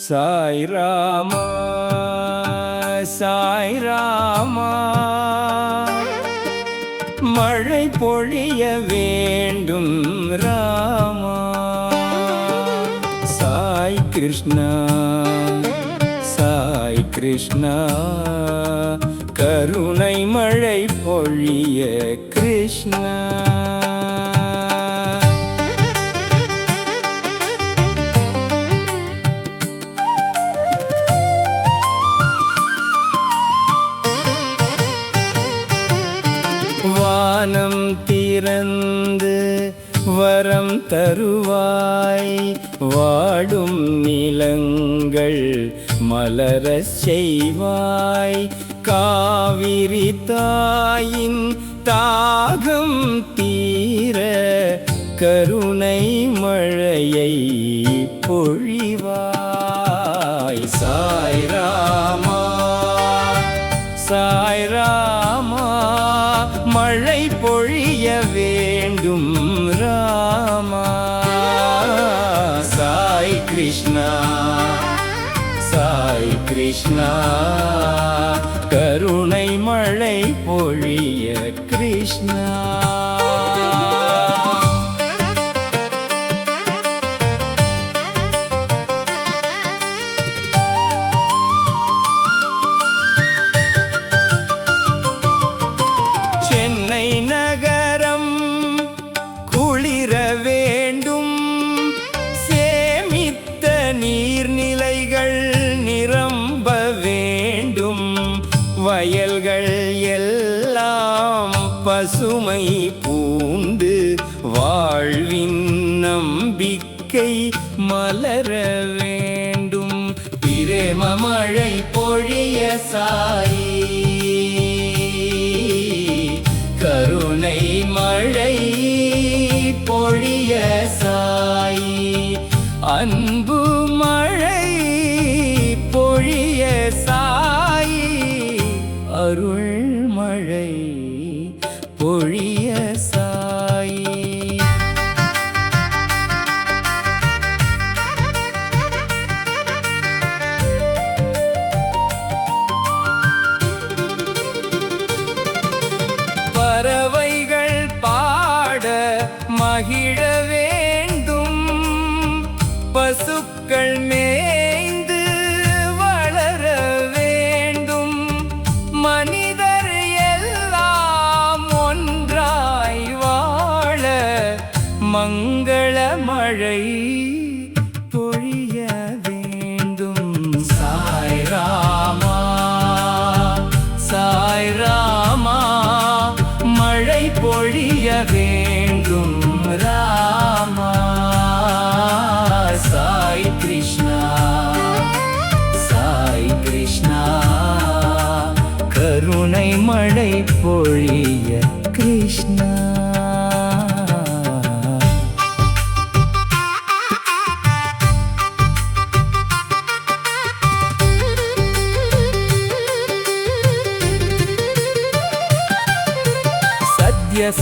சாய் ராமா சாய் ராமா, மழை பொழிய வேண்டும் ராமா. சாய் கிருஷ்ணா சாய் கிருஷ்ணா, கருணை மழை பொழிய கிருஷ்ணா. வானம் திறந்து வரம் தருவாய், வாடும் நிலங்கள் மலரச் செய்வாய். காவிரி தாயின் தாகம் தீர கருணை மழையை பொழிவாய். சாய் ராமா சாய் ராமா, மழை பொழிய வேண்டும் ராமா. சாய் கிருஷ்ணா சாய் கிருஷ்ணா, கருணை மழை பொழிய கிருஷ்ணா. சென்னை நகரம் குளிர வேண்டும், சேமித்த நீர்நிலைகள் நிரம்ப வேண்டும். வயல்கள் எல்லாம் பசுமை பூண்டு, வாழ்வின் நம்பிக்கை மலர வேண்டும். பிரேம மழை பொழிய சாயி, கருணை மழை பொழிய சாயி. அன்பு மழை பொழிய சாயி, அருள் மழை பொழிய சாயி. பறவைகள் பாட மகிழ வேண்டும், பசுக்கள் மேய்ந்து வளர வேண்டும். மனிதர் எல்லாம் ஒன்றாய் வாழ மங்கள மழை பொழிய வேண்டும். சாய் ராமா சாய் ராமா, மழை பொழிய வேண்டும் ராமா. சாய் கிருஷ்ணா சாய் கிருஷ்ணா, கருணை மழை பொழிய கிருஷ்ணா.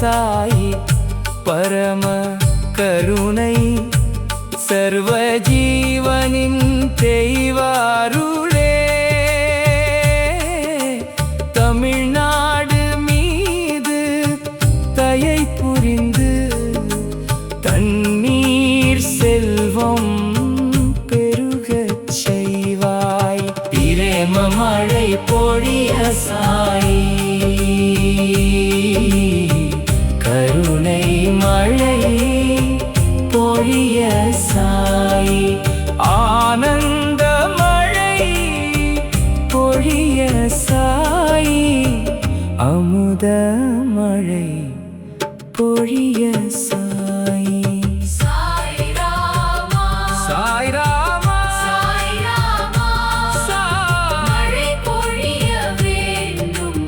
சாயி பரம கருணை, சர்வ ஜீவனின் தெய்வாருளே. தமிழ்நாடு மீது தயை புரிந்து தண்ணீர் செல்வம் பெருகச் செய்வாய். பிரேம மழை பொழிய சாயி, கருணை மழை பொழிய சாயி. ஆனந்த மழை பொழிய சாயி, அமுத மழை பொழிய சாயி. சாய் ராமா சாய் ராமா சாய் ராமா, மழை பொழிய வேண்டும்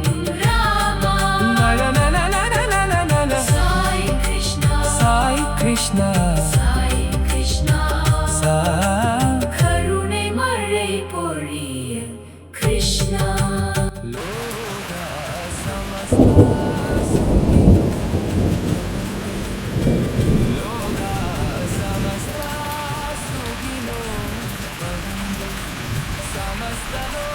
சனோ